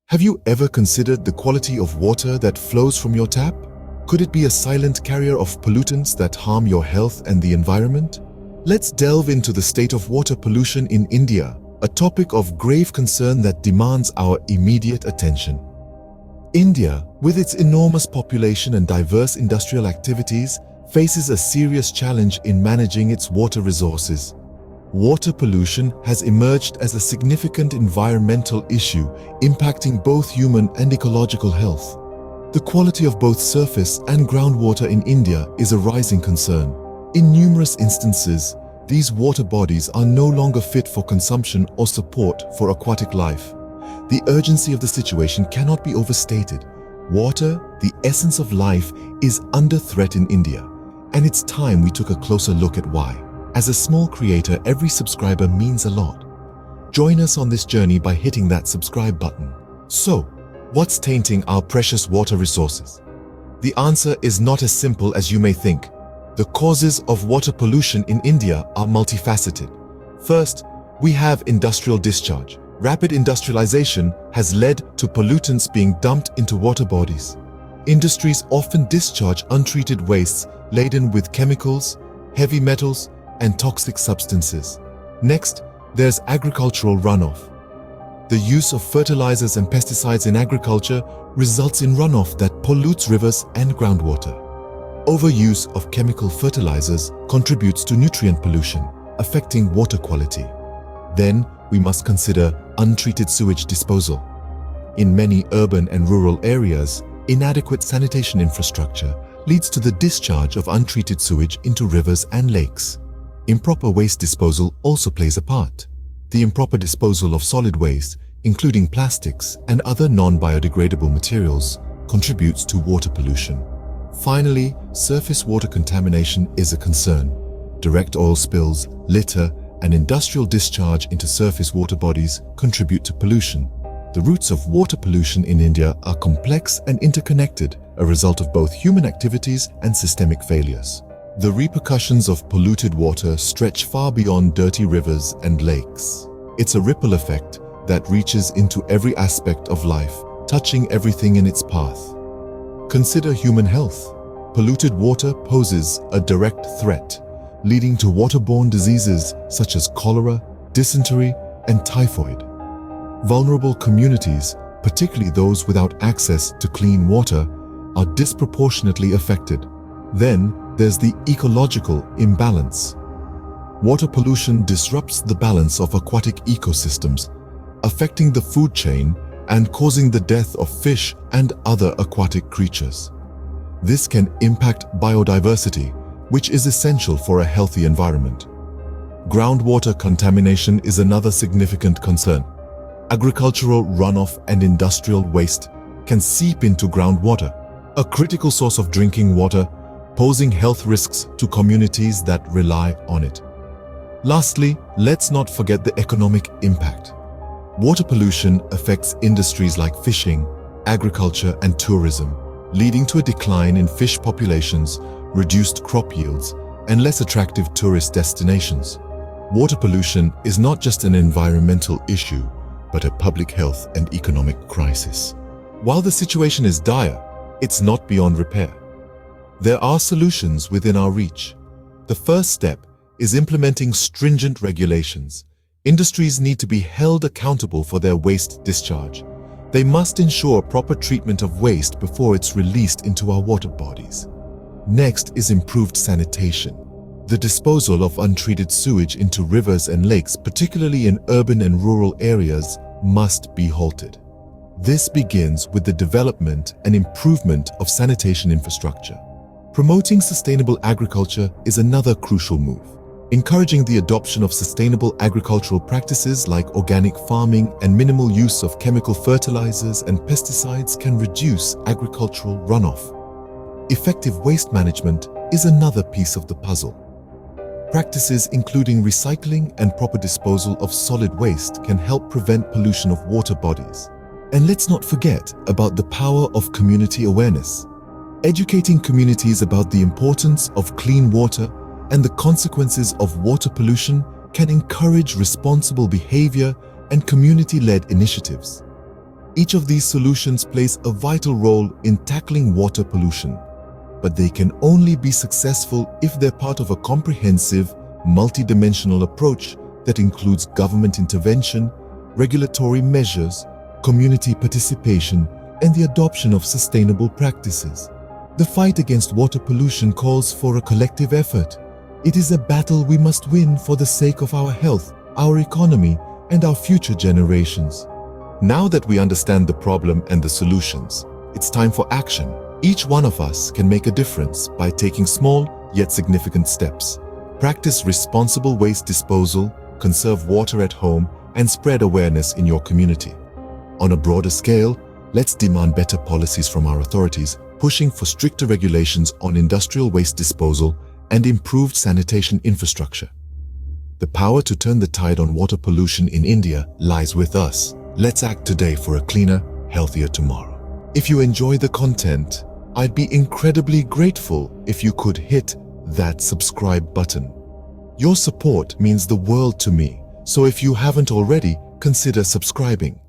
Have you ever considered the quality of water that flows from your tap? Could it be a silent carrier of pollutants that harm your health and the environment? Let's delve into the state of water pollution in India, a topic of grave concern that demands our immediate attention. India, with its enormous population and diverse industrial activities, faces a serious challenge in managing its water resources. Water pollution has emerged as a significant environmental issue impacting both human and ecological health. The quality of both surface and groundwater in India is a rising concern. In numerous instances, these water bodies are no longer fit for consumption or support for aquatic life. The urgency of the situation cannot be overstated. Water, the essence of life, is under threat in India, and it's time we took a closer look at why. As a small creator, every subscriber means a lot. Join us on this journey by hitting that subscribe button. So, what's tainting our precious water resources? The answer is not as simple as you may think. The causes of water pollution in India are multifaceted. First, we have industrial discharge. Rapid industrialization has led to pollutants being dumped into water bodies. Industries often discharge untreated wastes laden with chemicals, heavy metals, and toxic substances. Next, there's agricultural runoff. The use of fertilizers and pesticides in agriculture results in runoff that pollutes rivers and groundwater. Overuse of chemical fertilizers contributes to nutrient pollution, affecting water quality. Then, we must consider untreated sewage disposal. In many urban and rural areas, inadequate sanitation infrastructure leads to the discharge of untreated sewage into rivers and lakes. Improper waste disposal also plays a part. The improper disposal of solid waste, including plastics and other non-biodegradable materials, contributes to water pollution. Finally, surface water contamination is a concern. Direct oil spills, litter, and industrial discharge into surface water bodies contribute to pollution. The roots of water pollution in India are complex and interconnected, a result of both human activities and systemic failures. The repercussions of polluted water stretch far beyond dirty rivers and lakes. It's a ripple effect that reaches into every aspect of life, touching everything in its path. Consider human health. Polluted water poses a direct threat, leading to waterborne diseases such as cholera, dysentery, and typhoid. Vulnerable communities, particularly those without access to clean water, are disproportionately affected. Then, there's the ecological imbalance. Water pollution disrupts the balance of aquatic ecosystems, affecting the food chain and causing the death of fish and other aquatic creatures. This can impact biodiversity, which is essential for a healthy environment. Groundwater contamination is another significant concern. Agricultural runoff and industrial waste can seep into groundwater, a critical source of drinking water, posing health risks to communities that rely on it. Lastly, let's not forget the economic impact. Water pollution affects industries like fishing, agriculture, and tourism, leading to a decline in fish populations, reduced crop yields, and less attractive tourist destinations. Water pollution is not just an environmental issue, but a public health and economic crisis. While the situation is dire, it's not beyond repair. There are solutions within our reach. The first step is implementing stringent regulations. Industries need to be held accountable for their waste discharge. They must ensure proper treatment of waste before it's released into our water bodies. Next is improved sanitation. The disposal of untreated sewage into rivers and lakes, particularly in urban and rural areas, must be halted. This begins with the development and improvement of sanitation infrastructure. Promoting sustainable agriculture is another crucial move. Encouraging the adoption of sustainable agricultural practices like organic farming and minimal use of chemical fertilizers and pesticides can reduce agricultural runoff. Effective waste management is another piece of the puzzle. Practices including recycling and proper disposal of solid waste can help prevent pollution of water bodies. And let's not forget about the power of community awareness. Educating communities about the importance of clean water and the consequences of water pollution can encourage responsible behavior and community-led initiatives. Each of these solutions plays a vital role in tackling water pollution, but they can only be successful if they're part of a comprehensive, multidimensional approach that includes government intervention, regulatory measures, community participation, and the adoption of sustainable practices. The fight against water pollution calls for a collective effort. It is a battle we must win for the sake of our health, our economy, and our future generations. Now that we understand the problem and the solutions, it's time for action. Each one of us can make a difference by taking small yet significant steps. Practice responsible waste disposal, conserve water at home, and spread awareness in your community. On a broader scale, let's demand better policies from our authorities, pushing for stricter regulations on industrial waste disposal and improved sanitation infrastructure. The power to turn the tide on water pollution in India lies with us. Let's act today for a cleaner, healthier tomorrow. If you enjoy the content, I'd be incredibly grateful if you could hit that subscribe button. Your support means the world to me, so if you haven't already, consider subscribing.